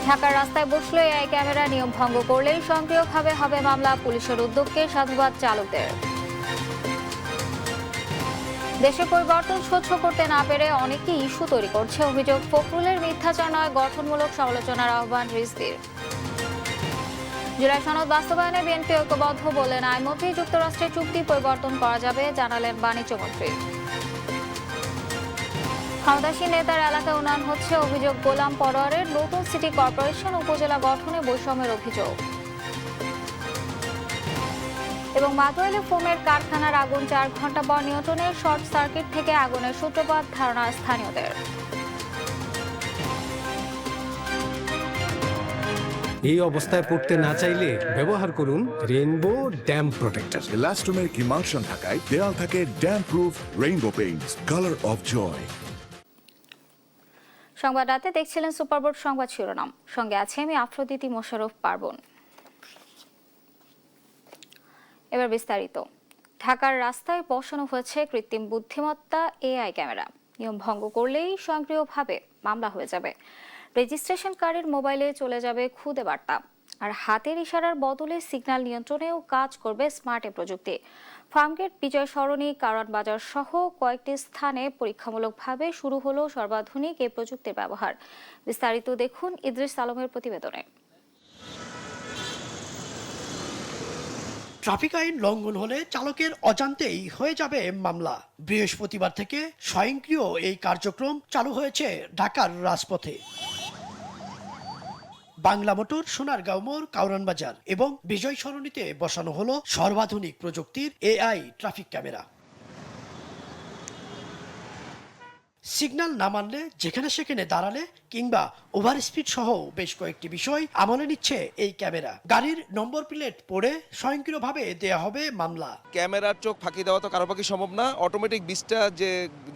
ঢাকার রাস্তায় বসলে এআই ক্যামেরা নিয়ম ভঙ্গ করলেই সক্রিয়ভাবে হবে মামলা, পুলিশের উদ্যোগকে সাধুবাদ চালকদের। দেশে পরিবর্তন সহ্য করতে না পেরে অনেকেই ইস্যু তৈরি করছে, অভিযোগ ফখরুলের মিথ্যাচার নয়, গঠনমূলক সমালোচনার আহ্বান রিজভীর। জুলাই সনদ বাস্তবায়নে বিএনপি ঐক্যবদ্ধ, বললেন আইনমন্ত্রী। যুক্তরাষ্ট্রের চুক্তি পরিবর্তন করা যাবে, জানালেন বাণিজ্যমন্ত্রী। ক্ষমতাসীন নেতার এলাকায় উন্নয়ন হচ্ছে, অভিযোগ গোলাম পরোয়ারের। নতুন সিটি কর্পোরেশন উপজেলা গঠনে বৈষম্যের অভিযোগ। এবং মাতোয়াইলে ফোমের কারখানার আগুন 4 ঘন্টা পর নিয়ন্ত্রণে, শর্ট সার্কিট থেকে আগুনের সূত্রপাত, ধারণা স্থানীয়দের। এই অবস্থায় পড়তে না চাইলে ব্যবহার করুন rainbow damp protector. Elastomer emulsion ঢাকায় দেয়াল থাকে damp proof rainbow paints, colour of joy. সংবাদ রাতে দেখছিলেন সুপারবোর্ড সংবাদ শিরোনাম, সঙ্গে আছে আমি আফ্রোদিতি মোশাররফ পার্বণ। এবার বিস্তারিত। ঢাকার রাস্তায় বসানো হয়েছে কৃত্রিম বুদ্ধিমত্তা এআই ক্যামেরা, নিয়ম ভঙ্গ করলেই স্বয়ংক্রিয়ভাবে মামলা হয়ে যাবে। রেজিস্ট্রেশনকারীর মোবাইলে চলে যাবে খুদে বার্তা, আর হাতের ইশারার বদলে সিগন্যাল নিয়ন্ত্রণেও কাজ করবে স্মার্ট এ প্রযুক্তি। ফার্মগেট, বিজয় সরণি, কারওয়ান বাজার সহ কয়েকটি স্থানে পরীক্ষামূলকভাবে শুরু হলো সর্বাধুনিক এই প্রযুক্তির ব্যবহার। বিস্তারিত দেখুন ইদ্রিস আলমের প্রতিবেদনে। ট্রাফিক আইন লঙ্ঘন হলে চালকের অজান্তেই হয়ে যাবে মামলা। বৃহস্পতিবার থেকে স্বয়ংক্রিয় এই কার্যক্রম চালু হয়েছে ঢাকার রাজপথে। বাংলা মোটর, সোনারগাঁও মোড়, কারওয়ান বাজার এবং বিজয় সরণিতে বসানো হলো সর্বাধুনিক প্রযুক্তির এআই ট্রাফিক ক্যামেরা। সিগন্যাল না মানলে, যেখানে সেখানে দাঁড়ালে কিংবা ওভার স্পিড সহ বেশ কয়েকটি বিষয় আমলে নিচ্ছে এই ক্যামেরা। গাড়ির নম্বর প্লেট পড়ে স্বয়ংক্রিয়ভাবে দেয়া হবে মামলা। ক্যামেরার চোখ ফাঁকি দেওয়া তো কারো পক্ষে সম্ভব না। অটোমেটিক 20টা যে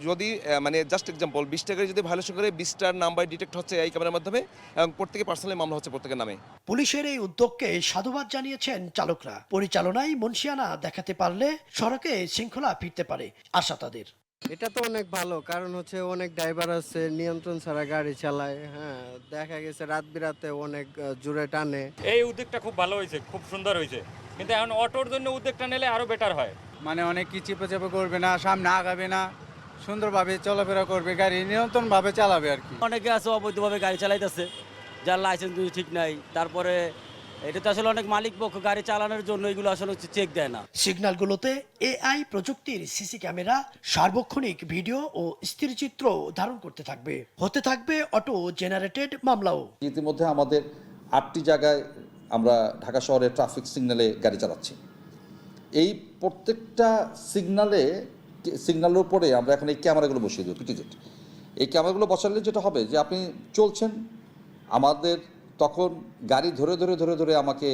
যদি মানে জাস্ট এক্সাম্পল 20 টাকা যদি ভায়োলেশন করে 20টার নাম্বার ডিটেক্ট হচ্ছে এই ক্যামেরার মাধ্যমে, এবং প্রত্যেকে পার্সোনালি মামলা হচ্ছে প্রত্যেকের নামে। পুলিশের এই উদ্যোগকে সাধুবাদ জানিয়েছেন চালকরা। পরিচালনায় মনসিয়ানা দেখাতে পারলে সড়কে শৃঙ্খলা ফিরতে পারে আশা তাদের। এটা তো অনেক ভালো, কারণ হচ্ছে অনেক ড্রাইভার আছে নিয়ন্ত্রণ ছাড়া গাড়ি চালায়। হ্যাঁ, দেখা গেছে রাত বিরাতে অনেক জোরে টানে। এই উদ্যোগটা খুব ভালো হয়েছে, খুব সুন্দর হয়েছে, কিন্তু এখন অটোর জন্য উদ্যোগটা নিলে আরো বেটার হয়। মানে অনেক কি চেপে চেপে করবে না, সামনে আগাবে না, সুন্দরভাবে চলাফেরা করবে, গাড়ি নিয়ন্ত্রণভাবে চালাবে আর কি। অনেকে আছে অবৈধভাবে গাড়ি চালাইতেছে, যার লাইসেন্স ঠিক নাই। তারপরে এটা তো আসলে অনেক মালিক পক্ষ গাড়ি চালানোর জন্য এগুলো আসলে চেক দেয় না। সিগন্যালগুলোতে এআই প্রযুক্তির সিসি ক্যামেরা সার্বক্ষণিক ভিডিও ও স্থিরচিত্র ধারণ করতে থাকবে। হতে থাকবে অটো জেনারেটেড মামলাও। ইতিমধ্যে আমাদের 8টি জায়গায় আমরা ঢাকা শহরে ট্রাফিক সিগন্যালে গাড়ি চালাচ্ছি। এই প্রত্যেকটা সিগন্যালের উপরে আমরা এখন এই ক্যামেরাগুলো বসিয়ে দেবো, পিটিজেড। এই ক্যামেরাগুলো বসালে যেটা হবে যে আপনি চলছেন, আমাদের তখন গাড়ি ধরে ধরে ধরে ধরে আমাকে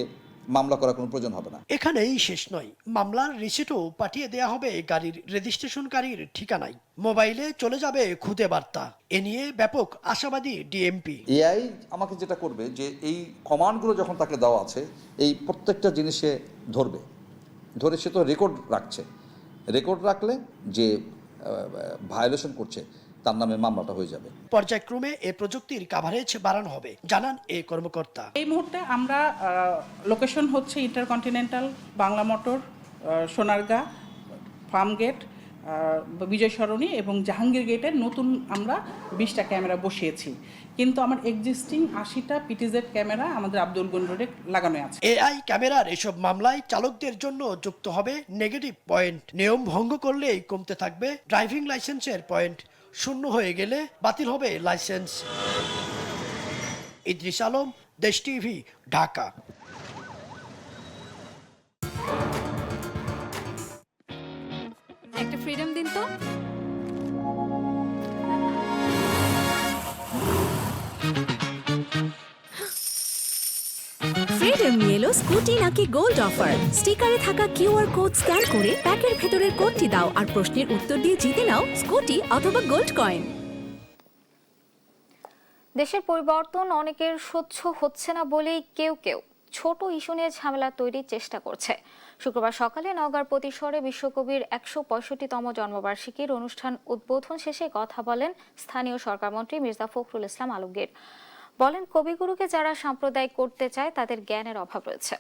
মামলা করার কোনো প্রয়োজন হবে না। এখানেই শেষ নয়, মামলার রিসিটও পাঠিয়ে দেয়া হবে গাড়ির রেজিস্ট্রেশনকারীর ঠিকানায়। মোবাইলে চলে যাবে খুদে বার্তা। এ নিয়ে ব্যাপক আশাবাদী ডিএমপি। এআই আমাকে যেটা করবে যে এই কমান্ডগুলো যখন তাকে দেওয়া আছে, এই প্রত্যেকটা জিনিসে ধরে সে তো রেকর্ড রাখছে। রেকর্ড রাখলে যে ভায়োলেশন করছে তার নামে মামলাটা হয়ে যাবে। পর্যায়ক্রমে এ প্রযুক্তির কাভারেজ বাড়ানো হবে, জানান এই কর্মকর্তা। এই মুহূর্তে আমরা লোকেশন হচ্ছে ইন্টারকন্টিনেন্টাল, বাংলা মোটর, সোনারগাঁ, ফার্মগেট, বিজয় সরণি এবং জাহাঙ্গীর গেটের নতুন আমরা 20টা ক্যামেরা বসিয়েছি, কিন্তু আমার এক্সিস্টিং 80টা পিটিজেড ক্যামেরা আমাদের আব্দুলগঞ্জ রোডে লাগানো আছে। এআই ক্যামেরার এসব মামলায় চালকদের জন্য যুক্ত হবে নেগেটিভ পয়েন্ট। নিয়ম ভঙ্গ করলেই কমতে থাকবে ড্রাইভিং লাইসেন্সের পয়েন্ট। শূন্য হয়ে গেলে বাতিল হবে লাইসেন্স। ইদ্রিস আলম, দেশ টিভি, ঢাকা। একটা ফ্রিডম দিন তো। ফ্রিডম নিয়ে এলো স্কুটি নাকি গোল্ড অফার। স্টিকারে থাকা কিউআর কোড স্ক্যান করে প্যাকের ভেতরের কোডটি দাও আর প্রশ্নের উত্তর দিয়ে জিতে নাও স্কুটি অথবা গোল্ড কয়েন। দেশের পরিবর্তন অনেকের সহ্য হচ্ছে না বলেই কেউ কেউ ছোট ইস্যু নিয়ে ঝামেলা তৈরির চেষ্টা করছে। শুক্রবার সকালে নওগাঁর পতিশরে বিশ্বকবির 165তম জন্মবার্ষিকীর অনুষ্ঠান উদ্বোধন শেষে কথা বলেন স্থানীয় সরকারমন্ত্রী মির্জা ফখরুল ইসলাম আলমগীর। বলেন, কবিগুরুকে যারা সাম্প্রদায়িক করতে চায় তাদের জ্ঞানের অভাব রয়েছে।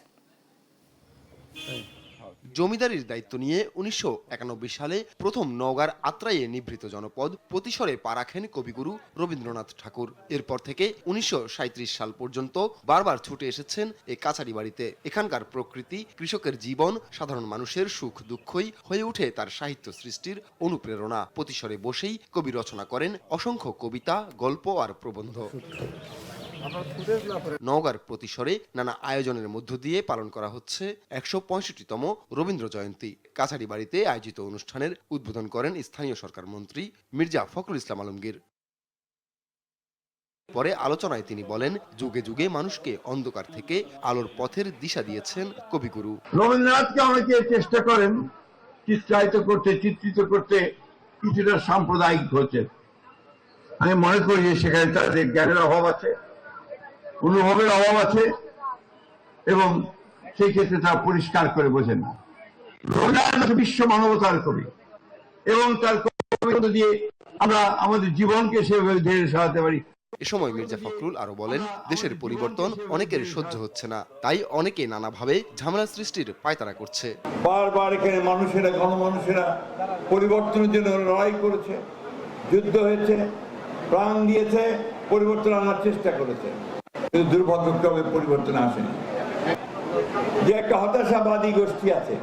জমিদারির দায়িত্ব নিয়ে ১৯৯১ সালে প্রথম নওগাঁর আত্রাইয়ে নিভৃত জনপদ প্রতিসরে পা রাখেন কবিগুরু রবীন্দ্রনাথ ঠাকুর। এরপর থেকে ১৯৩৭ সাল পর্যন্ত বারবার ছুটে এসেছেন এই কাছারি বাড়িতে। এখানকার প্রকৃতি, কৃষকের জীবন, সাধারণ মানুষের সুখ দুঃখই হয়ে ওঠে তার সাহিত্য সৃষ্টির অনুপ্রেরণা। প্রতিসরে বসেই কবি রচনা করেন অসংখ্য কবিতা, গল্প আর প্রবন্ধ। নওগাঁর প্রতিসরে নানা আয়োজনের মধ্য দিয়ে পালন করা হচ্ছে ১৬৫তম রবীন্দ্র জয়ন্তী। কাছারি বাড়িতে আয়োজিত অনুষ্ঠানের উদ্বোধন করেন স্থানীয় সরকার মন্ত্রী মির্জা ফখরুল ইসলাম আলমগীর। পরে আলোচনায় তিনি বলেন, যুগে যুগে মানুষকে অন্ধকার থেকে আলোর পথের দিশা দিয়েছেন কবিগুরু। রবীন্দ্রনাথকে অনেকে চেষ্টা করেন চিত্রিত করতে কিছুটা সাম্প্রদায়িক হচ্ছে। আমি মনে করি যে সেখানে তাদের জ্ঞানের অভাব আছে, অনুভবের অভাব আছে, এবং সেই ক্ষেত্রে তারা পরিষ্কার করে বোঝেন না। রবীন্দ্রনাথ বিশ্ব মানবতার কবি, এবং তার কবিতা দিয়ে আমরা আমাদের জীবনকে সেভাবে ধীরে সাজাতে পারি। এ সময় মির্জা ফখরুল আরো বলেন, দেশের পরিবর্তন অনেকের সহ্য হচ্ছে না, তাই অনেকে নানাভাবে ঝামেলা সৃষ্টির পায়তারা করছে। বারবার এখানে গণমানুষেরা পরিবর্তনের জন্য লড়াই করেছে, যুদ্ধ হয়েছে, প্রাণ দিয়েছে, পরিবর্তন আনার চেষ্টা করেছে, কিন্তু দুর্ভাগ্যক্রমে পরিবর্তন আসেনি। যে একটা হতাশাবাদী গোষ্ঠী আছে,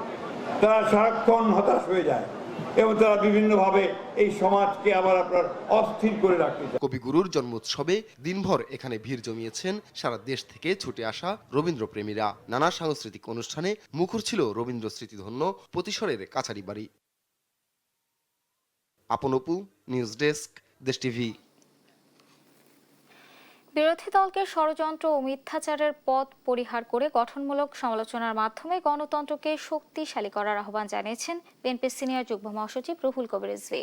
তারা সারাক্ষণ হতাশ হয়ে যায় এবং তারা বিভিন্নভাবে এই সমাজকে আবার আপনার অস্থির করে রাখতে চায়। কবিগুরুর জন্মোৎসবে দিনভর এখানে ভিড় জমিয়েছেন সারা দেশ থেকে ছুটে আসা রবীন্দ্রপ্রেমীরা। নানা সাংস্কৃতিক অনুষ্ঠানে মুখর ছিল রবীন্দ্র স্মৃতিধন্য প্রতিসরের কাছারি বাড়ি। আপন অপু, নিউজ ডেস্ক, দেশ টিভি। বিরোধী দলকে ষড়যন্ত্র ও মিথ্যাচারের পথ পরিহার করে গঠনমূলক সমালোচনার মাধ্যমে গণতন্ত্রকে শক্তিশালী করার আহ্বান জানিয়েছেন বিএনপির সিনিয়র যুগ্ম মহাসচিব রুহুল কবির রিজভী।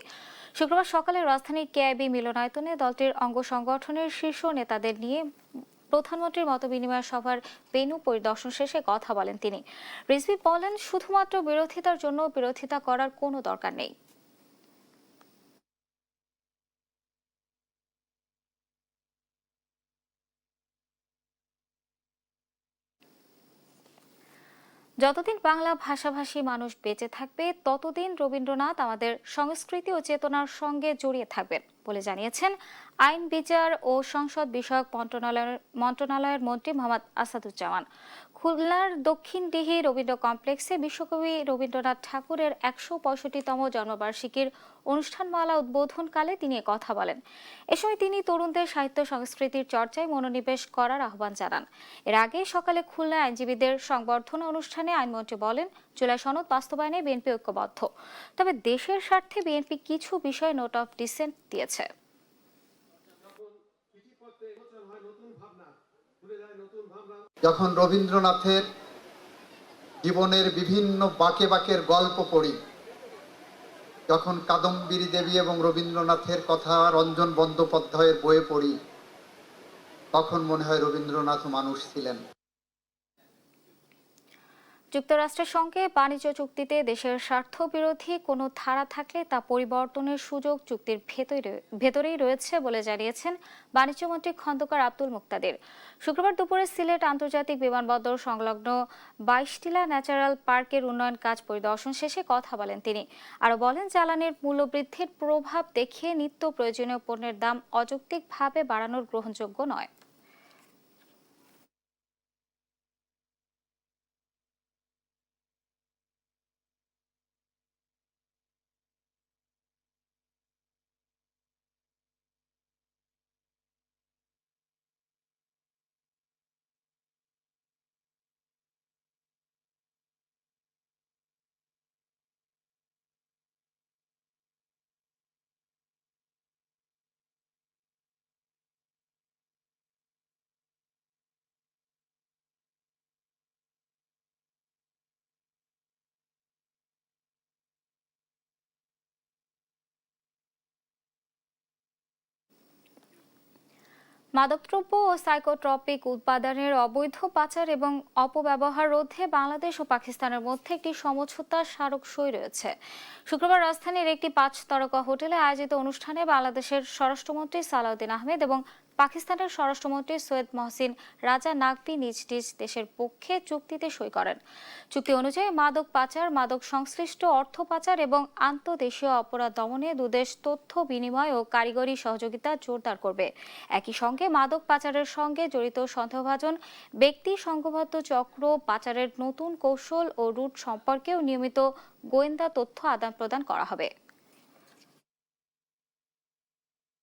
শুক্রবার সকালে রাজধানীর কেআইবি মিলনায়তনে দলটির অঙ্গ সংগঠনের শীর্ষ নেতাদের নিয়ে প্রধানমন্ত্রীর মতবিনিময় সভার ভেন্যু পরিদর্শন শেষে কথা বলেন তিনি। রিজভী বলেন, শুধুমাত্র বিরোধিতার জন্য বিরোধিতা করার কোনো দরকার নেই। যতদিন বাংলা ভাষাভাষী মানুষ বেঁচে থাকবে, ততদিন রবীন্দ্রনাথ আমাদের সংস্কৃতি ও চেতনার সঙ্গে জড়িয়ে থাকবেন বলে জানিয়েছেন আইন, বিচার ও সংসদ বিষয়ক মন্ত্রণালয়ের মন্ত্রী মোহাম্মদ আসাদুজ্জামান। খুলনার দক্ষিণডিহি রবীন্দ্র কমপ্লেক্সে বিশ্বকবি রবীন্দ্রনাথ ঠাকুরের ১৬৫তম জন্মবার্ষিকীর অনুষ্ঠানমালা উদ্বোধনকালে তিনি কথা বলেন। এ সময় তিনি তরুণদের সাহিত্য সংস্কৃতির চর্চায় মনোনিবেশ করার আহ্বান জানান। এর আগে সকালে খুলনায় আইনজীবীদের সংবর্ধনা অনুষ্ঠানে আইনমন্ত্রী বলেন, জুলাই সনদ বাস্তবায়নে বিএনপি ঐক্যবদ্ধ, তবে দেশের স্বার্থে বিএনপি কিছু বিষয়ে নোট অফ ডিসেন্ট দিয়েছে। যখন রবীন্দ্রনাথের জীবনের বিভিন্ন বাঁকে বাঁকের গল্প পড়ি, যখন কাদম্বিনী দেবী এবং রবীন্দ্রনাথের কথা রঞ্জন বন্দ্যোপাধ্যায়ের বইয়ে পড়ি, তখন মনে হয় রবীন্দ্রনাথ মানুষ ছিলেন। যুক্তরাষ্ট্রের সঙ্গে বাণিজ্য চুক্তিতে দেশের স্বার্থ বিরোধী কোনো ধারা থাকলে তা পরিবর্তনের সুযোগ চুক্তির ভেতরেই রয়েছে বলে জানিয়েছেন বাণিজ্যমন্ত্রী খন্দকার আব্দুল মুক্তাদির। শুক্রবার দুপুরে সিলেট আন্তর্জাতিক বিমানবন্দর সংলগ্ন ২২ টিলা ন্যাচারাল পার্কের উন্নয়ন কাজ পরিদর্শন শেষে কথা বলেন তিনি। আরও বলেন, জ্বালানির মূল্যবৃদ্ধির প্রভাব দেখিয়ে নিত্য প্রয়োজনীয় পণ্যের দাম অযৌক্তিকভাবে বাড়ানোর গ্রহণযোগ্য নয়। মাদকদ্রব্য ও সাইকোট্রপিক উৎপাদনের অবৈধ পাচার এবং অপব্যবহার রোধে বাংলাদেশ ও পাকিস্তানের মধ্যে একটি সমঝোতা স্মারক সই রয়েছে। শুক্রবার রাজধানীর একটি ৫ তারকা হোটেলে আয়োজিত অনুষ্ঠানে বাংলাদেশের স্বরাষ্ট্রমন্ত্রী সালাউদ্দিন আহমেদ এবং পাকিস্তানের স্বরাষ্ট্রমন্ত্রী সৈয়দ মহসিন রাজা নাকভি নিজ নিজ দেশের পক্ষে চুক্তিতে সই করেন। চুক্তি অনুযায়ী মাদক পাচার, মাদক সংশ্লিষ্ট অর্থ পাচার এবং আন্তঃদেশীয় অপরাধ দমনে দুদেশ তথ্য বিনিময় ও কারিগরি সহযোগিতা জোরদার করবে। একই সঙ্গে মাদক পাচারের সঙ্গে জড়িত সন্দেহভাজন ব্যক্তি, সংঘবদ্ধ চক্র, পাচারের নতুন কৌশল ও রুট সম্পর্কেও নিয়মিত গোয়েন্দা তথ্য আদান প্রদান করা হবে।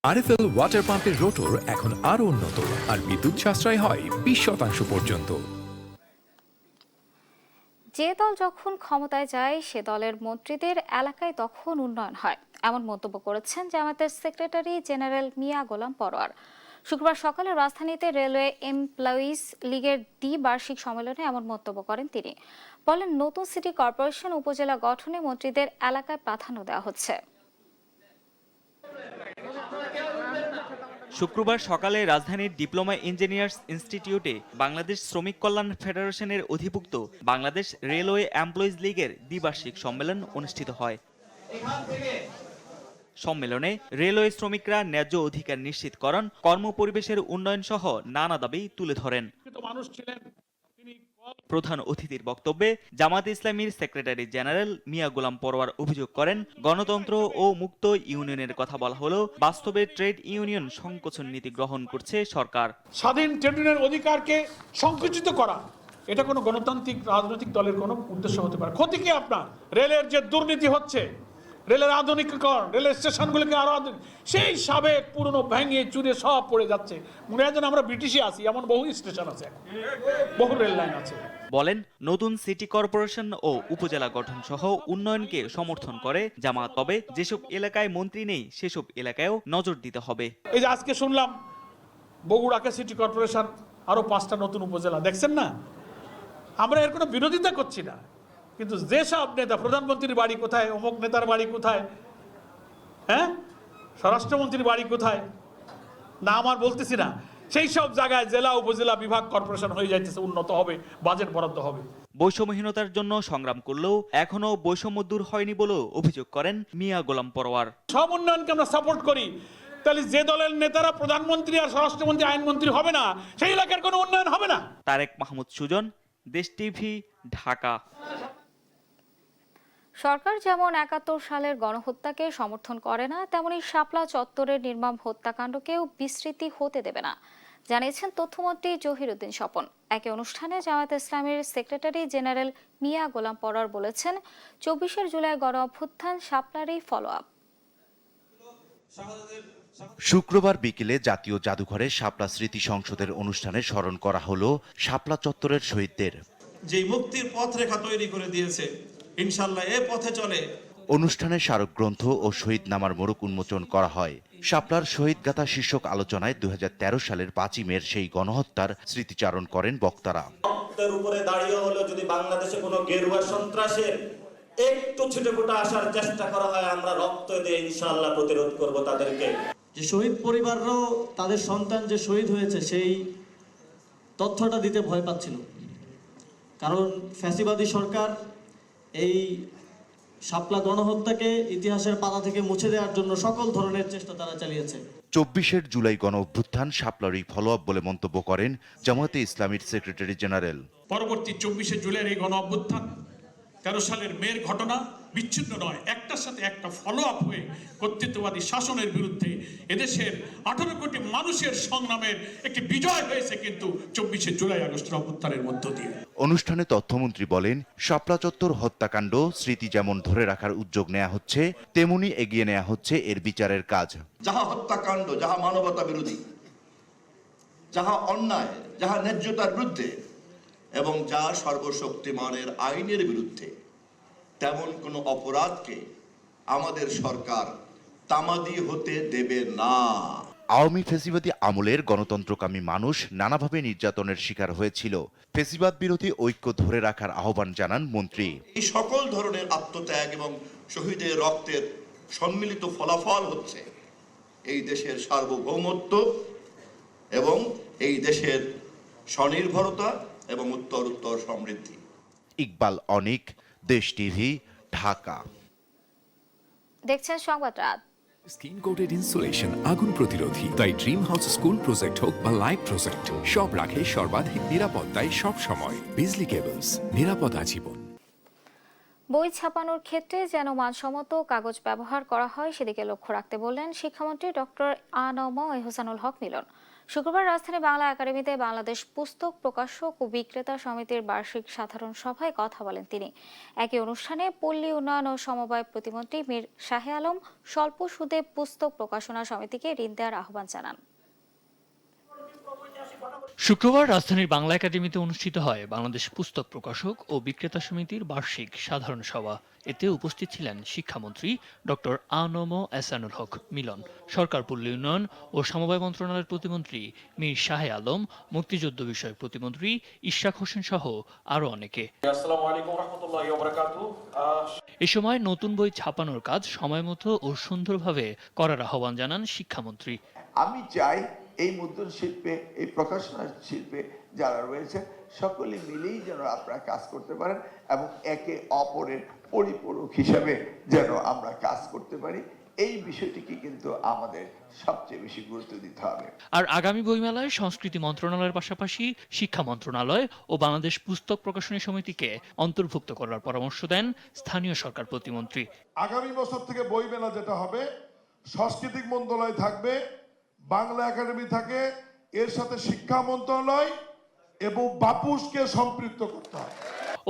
আরএফএল ওয়াটার পাম্পের রোটর এখন আরো উন্নত আর বিদ্যুৎ সাশ্রয় হয় 20% পর্যন্ত। যে দল যখন ক্ষমতায় যায় সে দলের মন্ত্রীদের এলাকায় তখন উন্নয়ন হয়, এমন মন্তব্য করেছেন জামায়াতের সেক্রেটারি জেনারেল মিয়া গোলাম পরোয়ার। শুক্রবার সকালে রাজধানীতে রেলওয়ে এমপ্লয়িজ লীগের দ্বিবার্ষিক সম্মেলনে এমন মন্তব্য করেন তিনি। বলেন, নতুন সিটি কর্পোরেশন উপজেলা গঠনে মন্ত্রীদের এলাকায় প্রাধান্য দেওয়া হচ্ছে। শুক্রবার সকালে রাজধানীর ডিপ্লোমা ইঞ্জিনিয়ার্স ইনস্টিটিউটে বাংলাদেশ শ্রমিক কল্যাণ ফেডারেশনের অধিভুক্ত বাংলাদেশ রেলওয়ে এমপ্লয়িজ লীগের দ্বিবার্ষিক সম্মেলন অনুষ্ঠিত হয়। সম্মেলনে রেলওয়ে শ্রমিকরা ন্যায্য অধিকার নিশ্চিতকরণ, কর্মপরিবেশের উন্নয়ন সহ নানা দাবি তুলে ধরেন। প্রধান অতিথির বক্তব্যে জামাত ইসলামীর সেক্রেটারি জেনারেল মিয়া গোলাম পরোয়ার অভিযোগ করেন, গণতন্ত্র ও মুক্ত ইউনিয়নের কথা বলা হলো, বাস্তবে ট্রেড ইউনিয়ন সংকোচন নীতি গ্রহণ করছে সরকার। স্বাধীন ট্রেড ইউনিয়নের অধিকারকে সংকুচিত করা এটা কোনো গণতান্ত্রিক রাজনৈতিক দলের কোনো উদ্দেশ্য হতে পারে। ক্ষতি কি আপনার? রেলের যে দুর্নীতি হচ্ছে, রেলের আধুনিকীকরণ, রেলের স্টেশনগুলিকে আরো সেই সাবেক পুরনো ভেঙে চুরে সব পড়ে যাচ্ছে। মনে হয় যেন আমরা ব্রিটিশে আছি, এমন বহু স্টেশন আছে, বহু রেল লাইন আছে। বলেন, নতুন সিটি কর্পোরেশন ও উপজেলা গঠন সহ উন্নয়নকে সমর্থন করে জামাত, তবে যেসব এলাকায় মন্ত্রী নেই সেসব এলাকায়ও নজর দিতে হবে। এই যে আজকে শুনলাম বগুড়াকে সিটি কর্পোরেশন, আরো 5টা নতুন উপজেলা, দেখছেন না? আমরা এর কোনো বিরোধিতা করছি না, কিন্তু যেসব নেতা, প্রধানমন্ত্রীর বাড়ি কোথায়, অমুক নেতার বাড়ি কোথায়, হ্যাঁ, স্বরাষ্ট্রমন্ত্রীর বাড়ি কোথায়, না আমার বলতেছি না, সেই সব জায়গায় জেলা, উপজেলা, বিভাগ, কর্পোরেশন হয়ে যাইতেছে, উন্নত হবে, বাজেট বরাদ্দ হবে। বৈষম্যহীনতার জন্য সংগ্রাম করলেও এখনো বৈষম্য দূর হয়নি বলেও অভিযোগ করেন মিয়া গোলাম পরোয়ার। সব উন্নয়নকে আমরা সাপোর্ট করি, তাহলে যে দলের নেতারা প্রধানমন্ত্রী আর স্বরাষ্ট্রমন্ত্রী, আইনমন্ত্রী হবে না, সেই এলাকার কোনো উন্নয়ন হবে না। তারেক মাহমুদ সুজন, দেশ টিভি, ঢাকা। সরকার যেমন 71 সালের গণহত্যাকে সমর্থন করে না, তেমনি শাপলা চত্বরের নির্মম হত্যাকাণ্ডকেও বিস্মৃতি হতে দেবে না, জানিয়েছেন তথ্যমন্ত্রী জহিরুদ্দিন স্বপন। একই অনুষ্ঠানে জামায়াত ইসলামীর সেক্রেটারি জেনারেল মিয়া গোলাম পরোয়ার বলেছেন, 24 জুলাই গণ অভ্যুত্থান শাপলারই ফলো আপ। শুক্রবার বিকেলে জাতীয় জাদুঘরে শাপলা স্মৃতি সংসদের অনুষ্ঠানে স্মরণ করা হলো শাপলা চত্বরের শহীদদের। যে মুক্তির পথরেখা তৈরি করে দিয়েছে, ইনশাআল্লাহ এ পথে চলে। অনুষ্ঠানে স্মারক গ্রন্থ ও শহীদ নামার মোড়ক উন্মোচন করা হয়। শাপলার শহীদ গাথা শীর্ষক আলোচনায় 2013 সালের 5 মের সেই গণহত্যার স্মৃতিচারণ করেন বক্তারা। রক্তের উপরে দাঁড়িয়ে হলো যদি বাংলাদেশে কোনো গেরুয়া সন্ত্রাসের একটু ছিটেফোঁটা আসার চেষ্টা করা হয়, আমরা রক্ত দিয়ে ইনশাআল্লাহ প্রতিরোধ করব তাদেরকে। যে শহীদ পরিবাররাও তাদের সন্তান যে শহীদ হয়েছে সেই তথ্যটা দিতে ভয় পাচ্ছিল, কারণ ফ্যাসিবাদী সরকার এই শাপলা গণহত্যাকে ইতিহাসের পাতা থেকে মুছে দেওয়ার জন্য সকল ধরনের চেষ্টা তারা চালিয়েছে। 24 জুলাই গণ অভ্যুত্থান শাপলারই ফলো আপ বলে মন্তব্য করেন জামায়াতে ইসলামীর সেক্রেটারি জেনারেল। পরবর্তী 24 জুলাইয়ের এই গণ অভ্যুত্থান 13 সালের মের ঘটনা বিচ্ছিন্ন নয়, একটার সাথে একটা ফলো আপ হয়ে কর্তৃত্ববাদী শাসনের বিরুদ্ধে এদেশের 18 কোটি মানুষের সংগ্রামের একটি বিজয় হয়েছে, কিন্তু 24 জুলাই আগস্টের অভ্যুত্থানের মধ্য দিয়ে। অনুষ্ঠানে তথ্যমন্ত্রী বলেন, শাপলা চত্বর হত্যাকাণ্ড স্মৃতি যেমন ধরে রাখার উদ্যোগ নেওয়া হচ্ছে, তেমনি এগিয়ে নেওয়া হচ্ছে এর বিচারের কাজ। যাহা হত্যাকাণ্ড, যাহা মানবতা বিরোধী, যাহা অন্যায়, যাহা ন্যায্যতার বিরুদ্ধে এবং যা সর্বশক্তিমানের আইনের বিরুদ্ধে, তেমন কোনো অপরাধকে আমাদের সরকার তামাদি হতে দেবে না। আওয়ামী ফেসিবাদী আমলের গণতন্ত্রকামী মানুষ নানাভাবে নির্যাতনের শিকার হয়েছিল। ফেসিবাদ বিরোধী ঐক্য ধরে রাখার আহ্বান জানান মন্ত্রী। এই সকল ধরনের আত্মত্যাগ এবং শহীদের রক্তের সম্মিলিত ফলাফল হচ্ছে এই দেশের সার্বভৌমত্ব এবং এই দেশের স্বনির্ভরতা এবং উত্তর সমৃদ্ধি। ইকবাল অনিক, দেশ টিভি, ঢাকা। দেখছেন সংবাদ রাত। স্কিন কোটেড ইনসুলেশন আগুন প্রতিরোধী, তাই ড্রিম হাউস স্কুল প্রজেক্ট হোক বা লাইফ প্রজেক্ট, সব রাখে সর্বাধিক নিরাপত্তায় সব সময়। বিজলি কেবলস, নিরাপদ আজীবন। বই ছাপানোর ক্ষেত্রে যেন মানসম্মত কাগজ ব্যবহার করা হয় সেদিকে লক্ষ্য রাখতে বললেন শিক্ষামন্ত্রী ডক্টর আ.ন.ম এহসানুল হক মিলন। শুক্রবার রাজধানী বাংলা একাডেমিতে বাংলাদেশ পুস্তক প্রকাশক ও বিক্রেতা সমিতির বার্ষিক সাধারণ সভায় কথা বলেন তিনি। একই অনুষ্ঠানে পল্লী উন্নয়ন ও সমবায় প্রতিমন্ত্রী মীর শাহে আলম স্বল্প সুদে পুস্তক প্রকাশনা সমিতিকে ঋণ দেওয়ার আহ্বান জানান। শুক্রবার রাজধানীর বাংলা একাডেমিতে অনুষ্ঠিত হয় বাংলাদেশ পুস্তক প্রকাশক ও বিক্রেতা সমিতির বার্ষিক সাধারণ সভা। এতে উপস্থিত ছিলেন শিক্ষামন্ত্রী ডক্টর আ.ন.ম এহসানুল হক মিলন, সরকার পল্লী উন্নয়ন ও সমবায় মন্ত্রণালয়ের প্রতিমন্ত্রী মীর শাহে আলম, মুক্তিযুদ্ধ বিষয়ক প্রতিমন্ত্রী ইশরাক হোসেন সহ আরো অনেকে। এ সময় নতুন বই ছাপানোর কাজ সময়মতো ও সুন্দরভাবে করার আহ্বান জানান শিক্ষামন্ত্রী। আমি চাই এই মুদ্রণ শিল্পে, এই প্রকাশনা শিল্পে যারা রয়েছে সকলে মিলেই যেন আপনারা কাজ করতে পারেন এবং একে অপরের পরিপূরক হিসাবে যেন আমরা কাজ করতে পারি, এই বিষয়টিকে কিন্তু আমাদের সবচেয়ে বেশি গুরুত্ব দিতে হবে। আর আগামী বইমেলায় সংস্কৃতি মন্ত্রণালয়ের পাশাপাশি শিক্ষা মন্ত্রণালয় ও বাংলাদেশ পুস্তক প্রকাশনী সমিতিকে অন্তর্ভুক্ত করার পরামর্শ দেন স্থানীয় সরকার প্রতিমন্ত্রী। আগামী বছর থেকে বইমেলা যেটা হবে, সাংস্কৃতিক মন্ত্রণালয় থাকবে, বাংলা একাডেমি থাকে, এর সাথে শিক্ষা মন্ত্রণালয় এবং বাপুসকে সম্পৃক্ত করতে হবে।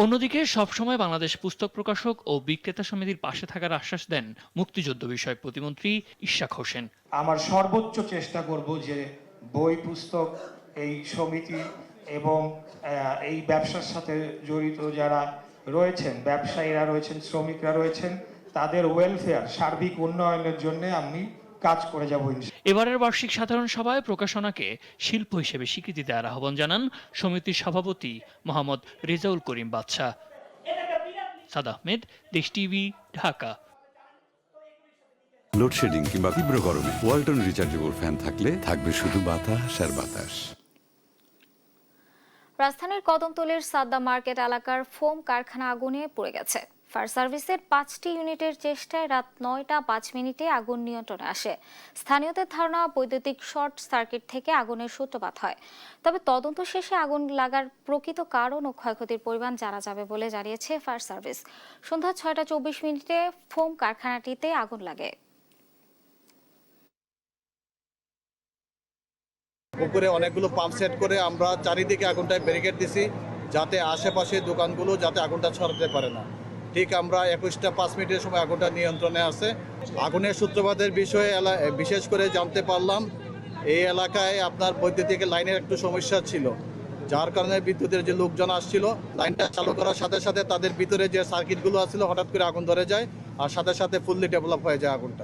অন্যদিকে সবসময় বাংলাদেশ পুস্তক প্রকাশক ও বিক্রেতা সমিতির পাশে থাকার আশ্বাস দেন মুক্তিযুদ্ধ বিষয়ক প্রতিমন্ত্রী ইশরাক হোসেন। আমার সর্বোচ্চ চেষ্টা করব যে বই পুস্তক এই সমিতি এবং এই ব্যবসার সাথে জড়িত যারা রয়েছেন, ব্যবসায়ীরা রয়েছেন, শ্রমিকরা রয়েছেন, তাদের ওয়েলফেয়ার, সার্বিক উন্নয়নের জন্য আমি কাজ করে যাব। এবারের বার্ষিক সাধারণ সভায় প্রকাশনাকে শিল্প হিসেবে স্বীকৃতি দেওয়ার আহ্বান জানান সমিতির সভাপতি মোহাম্মদ রেজাউল করিম বাদশাহ। সাদ আহমেদ, দেশ টিভি, ঢাকা। লোডশেডিং কিংবা তীব্র গরমে ওয়ালটন রিচার্জেবল ফ্যান থাকলে থাকবে শুধু বাতাস আর বাতাস। রাজধানীর কদমতলীর সাদ্দাম মার্কেট এলাকার ফোম কারখানা আগুনে পুড়ে গেছে। ফায়ার সার্ভিসের 5টি ইউনিটের চেষ্টায় রাত 9টা 5 মিনিটে আগুন নিয়ন্ত্রণে আসে। স্থানীয়দের ধারণা বৈদ্যুতিক শর্ট সার্কিট থেকে আগুনের সূত্রপাত হয়। তবে তদন্ত শেষে আগুন লাগার প্রকৃত কারণ ও ক্ষয়ক্ষতির পরিমাণ জানা যাবে বলে জানিয়েছে ফায়ার সার্ভিস। সন্ধ্যা 6টা 24 মিনিটে ফোম কারখানাটিতে আগুন লাগে। উপরে অনেকগুলো পাম্প সেট করে আমরা চারিদিকে আগুনটায় ব্যারিকেড দিছি, যাতে আশেপাশে দোকানগুলো যাতে আগুনটা ছড়াতে পারে না। ঠিক আমরা 21টা 5 মিনিটের সময় আগুনটা নিয়ন্ত্রণে আছে। আগুনের সূত্রপাতের বিষয়ে বিশেষ করে জানতে পারলাম এই এলাকায় আপনার বৈদ্যুতিক লাইনের একটু সমস্যা ছিল, যার কারণে বিদ্যুতের যে লোকজন আসছিল লাইনটা চালু করার সাথে সাথে তাদের ভিতরে যে সার্কিটগুলো আসছিল হঠাৎ করে আগুন ধরে যায় আর সাথে সাথে ফুললি ডেভেলপ হয়ে যায় আগুনটা।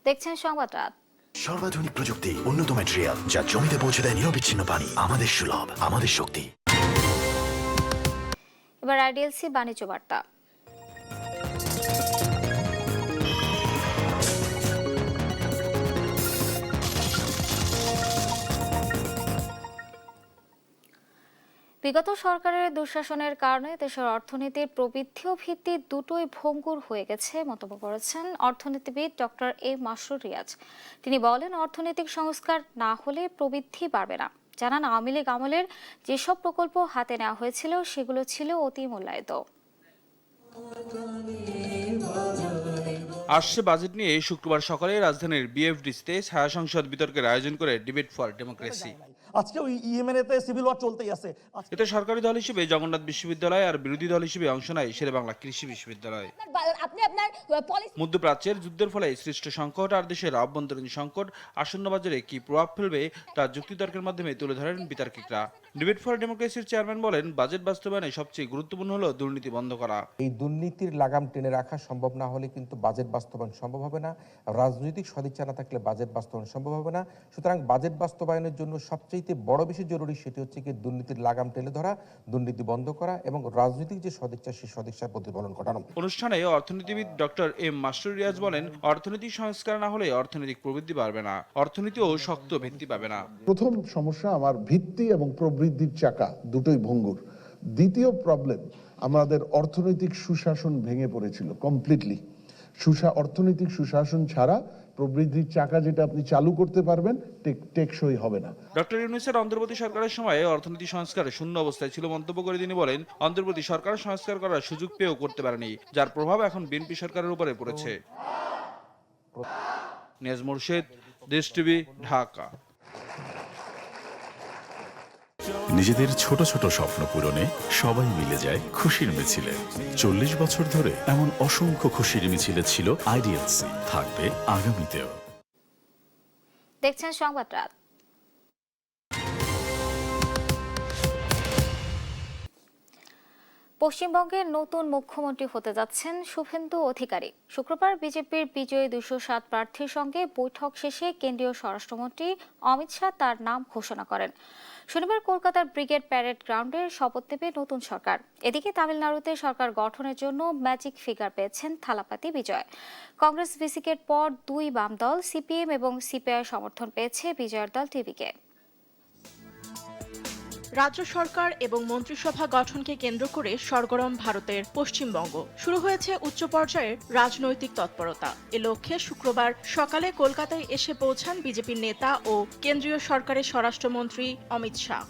দেখছেন সংবাদ রাত। সর্বাধুনিক প্রযুক্তি, উন্নত ম্যাটেরিয়াল যা জমিতে পৌঁছে দেয় নিরবিচ্ছিন্ন পানি। আমাদের সুলভ, আমাদের শক্তি। এবার আইডিএলসি বাণিজ্য বার্তা। বিগত সরকারের দুঃশাসনের কারণে দেশের অর্থনীতির প্রবৃদ্ধি ও ভিত্তি দুটোই ভঙ্গুর হয়ে গেছে মন্তব্য করেছেন অর্থনীতিবিদ ডক্টর এ মাসরুর রিয়াজ। তিনি বলেন, অর্থনৈতিক সংস্কার না হলে প্রবৃদ্ধি বাড়বে না। জানান, আওয়ামী লীগ আমলের যেসব প্রকল্প হাতে নেওয়া হয়েছিল সেগুলো ছিল অতি মূল্যায়িত। আসছে বাজেট নিয়ে শুক্রবার সকালে রাজধানীর বিএফডিসিতে ছায়া সংসদ বিতর্কের আয়োজন করে ডিবেট ফর ডেমোক্রেসি। আজকে ওই ইয়েমেনেতে সিভিল ওয়ার চলতেই আছে। এতে সরকারি দল হিসেবে জগন্নাথ বিশ্ববিদ্যালয় আর বিরোধী দল হিসেবে অংশ নেয় শেরেবাংলা কৃষি বিশ্ববিদ্যালয়। মধ্যপ্রাচ্যের যুদ্ধের ফলে সৃষ্ট সংকট আর দেশের আভ্যন্তরীণ সংকট আসন্ন বাজারে কি প্রভাব ফেলবে তা যুক্তিতর্কের মাধ্যমে তুলে ধরেন বিতর্কিকরা। ডিবেট ফর ডেমোক্রেসির চেয়ারম্যান বলেন, বাজেট বাস্তবায়নে সবচেয়ে গুরুত্বপূর্ণ হলো দুর্নীতি বন্ধ করা। এই দুর্নীতির লাগাম টেনে রাখা সম্ভব না হলে কিন্তু বাজেট বাস্তবায়ন সম্ভব হবে না। রাজনৈতিক সদিচ্ছা না থাকলে বাজেট বাস্তবায়ন সম্ভব হবে না। সুতরাং বাজেট বাস্তবায়নের জন্য সবচেয়ে বড় বেশি জরুরি সেটি হচ্ছে কি দুর্নীতির লাগাম টেনে ধরা, দুর্নীতি বন্ধ করা এবং রাজনৈতিক যে সদিচ্ছা সেই সদিচ্ছার প্রতিফলন ঘটানো। অনুষ্ঠানে অর্থনীতিবিদ ডক্টর এম মাসরুর রিয়াজ বলেন, অর্থনৈতিক সংস্কার না হলে অর্থনৈতিক প্রবৃদ্ধি বাড়বে না, অর্থনীতিও শক্ত ভিত্তি পাবে না। প্রথম সমস্যা আমার ভিত্তি এবং প্রবৃদ্ধির চাকা দুটোই ভঙ্গুর। দ্বিতীয় প্রবলেম, আমাদের অর্থনৈতিক সুশাসন ভেঙে পড়েছিল কমপ্লিটলি। অর্থনৈতিক সুশাসন ছাড়া প্রবৃদ্ধির চাকা যেটা আপনি চালু করতে পারবেন টেকসই হবে না। ডক্টর ইউনূসের অন্তর্বর্তী সরকারের সময়ে অর্থনীতি সংস্কার শূন্য অবস্থায় ছিল মন্তব্য করে তিনি বলেন, অন্তর্বর্তী সরকার সংস্কার করার সুযোগ পেয়েও করতে পারেনি, যার প্রভাব এখন বিএনপি সরকারের উপরে পড়েছে। নিয়াজ মুর্শেদ, দেশ টিভি, ঢাকা। নিজেদের ছোট ছোট স্বপ্ন পূরণে সবাই মিলে যায় খুশির মিছিলে। 40 বছর ধরে এমন অসংখ্য খুশির মিছিলে ছিল আইডিএলসি, থাকবে আগামীতেও। দেখছেন সংবাদ রাত। পশ্চিমবঙ্গের নতুন মুখ্যমন্ত্রী হতে যাচ্ছেন শুভেন্দু অধিকারী। শুক্রবার বিজেপির বিজয়ী 207 প্রার্থীর সঙ্গে বৈঠক শেষে কেন্দ্রীয় স্বরাষ্ট্রমন্ত্রী অমিত শাহ তার নাম ঘোষণা করেন। শনিবার কলকাতার ব্রিগেড প্যারেড গ্রাউন্ডে শপথ নেবে নতুন সরকার। এদিকে তামিলনাড়ুতে সরকার গঠনের জন্য ম্যাজিক ফিগার পেয়েছেন থালাপাতি বিজয়। কংগ্রেস ভিসিকের পর দুই বাম দল সিপিএম এবং সিপিআই সমর্থন পেয়েছে বিজয়ের দল টিভিকে। রাজ্য সরকার এবং মন্ত্রিসভা গঠনকে কেন্দ্র করে সরগরম ভারতের পশ্চিমবঙ্গ। শুরু হয়েছে উচ্চ পর্যায়ের রাজনৈতিক তৎপরতা। এ লক্ষ্যে শুক্রবার সকালে কলকাতায় এসে পৌঁছান বিজেপির নেতা ও কেন্দ্রীয় সরকারের স্বরাষ্ট্রমন্ত্রী অমিত শাহ।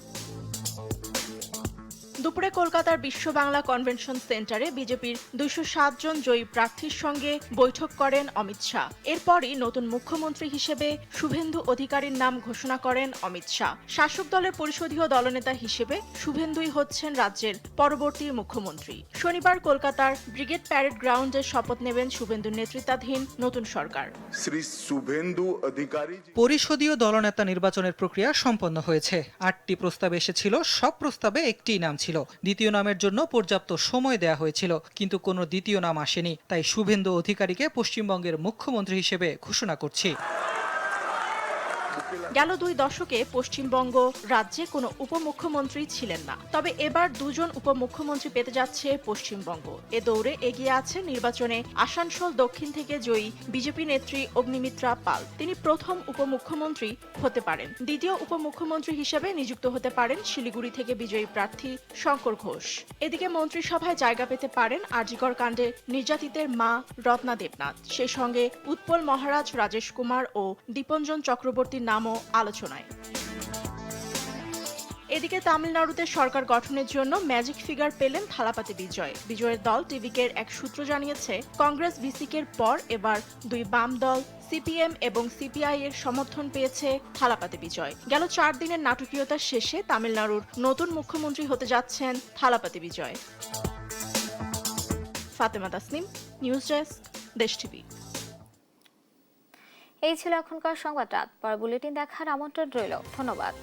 দুপুরে কলকাতার বিশ্ব বাংলা কনভেনশন সেন্টারে বিজেপির 207 জন জয়ী প্রার্থীর সঙ্গে বৈঠক করেন অমিত শাহ। এরপরই নতুন মুখ্যমন্ত্রী হিসেবে শুভেন্দু অধিকারীর নাম ঘোষণা করেন অমিত শাহ। শাসক দলের পরিষদীয় দলনেতা হিসেবে শুভেন্দুই হচ্ছেন রাজ্যের পরবর্তী মুখ্যমন্ত্রী। শনিবার কলকাতার ব্রিগেড প্যারেড গ্রাউন্ডে শপথ নেবেন শুভেন্দুর নেতৃত্বাধীন নতুন সরকার। শ্রী শুভেন্দু অধিকারী। পরিষদীয় দলনেতা নির্বাচনের প্রক্রিয়া সম্পন্ন হয়েছে। 8টি প্রস্তাব এসেছিল, সব প্রস্তাবে একটিই নাম ছিল। দ্বিতীয় নামের জন্য পর্যাপ্ত সময় দেয়া হয়েছিল, কিন্তু কোনো দ্বিতীয় নাম আসেনি। তাই শুভেন্দু অধিকারীকে পশ্চিমবঙ্গের মুখ্যমন্ত্রী হিসেবে ঘোষণা করছি। গেল 2 দশকে পশ্চিমবঙ্গ রাজ্যে কোনো উপমুখ্যমন্ত্রী ছিলেন না, তবে এবার 2 জন উপমুখ্যমন্ত্রী পেতে যাচ্ছে পশ্চিমবঙ্গ। এ দৌড়ে এগিয়ে আছে নির্বাচনে আসানসোল দক্ষিণ থেকে জয়ী বিজেপি নেত্রী অগ্নিমিত্রা পাল। তিনি প্রথম উপমুখ্যমন্ত্রী হতে পারেন। দ্বিতীয় উপমুখ্যমন্ত্রী হিসেবে নিযুক্ত হতে পারেন শিলিগুড়ি থেকে বিজয়ী প্রার্থী শঙ্কর ঘোষ। এদিকে মন্ত্রিসভায় জায়গা পেতে পারেন আরজিকর কাণ্ডে নির্যাতিতের মা রত্না দেবনাথ। সেই সঙ্গে উৎপল মহারাজ, রাজেশ কুমার ও দীপঞ্জন চক্রবর্তীর নামও আলোচনায়। এদিকে তামিলনাড়ুতে সরকার গঠনের জন্য ম্যাজিক ফিগার পেলেন থালাপাতি বিজয়। বিজয়ের দল টিভিকের এক সূত্র জানিয়েছে, কংগ্রেস ভিসিকের পর এবার দুই বাম দল সিপিএম এবং সিপিআই এর সমর্থন পেয়েছে থালাপাতি বিজয়। গেল 4 দিনের নাটকীয়তা শেষে তামিলনাড়ুর নতুন মুখ্যমন্ত্রী হতে যাচ্ছেন থালাপাতি বিজয়। ফাতেমা তাসনিম, নিউজ ডেস্ক, দেশ টিভি। এই ছিল এখনকার সংবাদ রাত। পরে বুলেটিন দেখার আমন্ত্রণ রইল। ধন্যবাদ।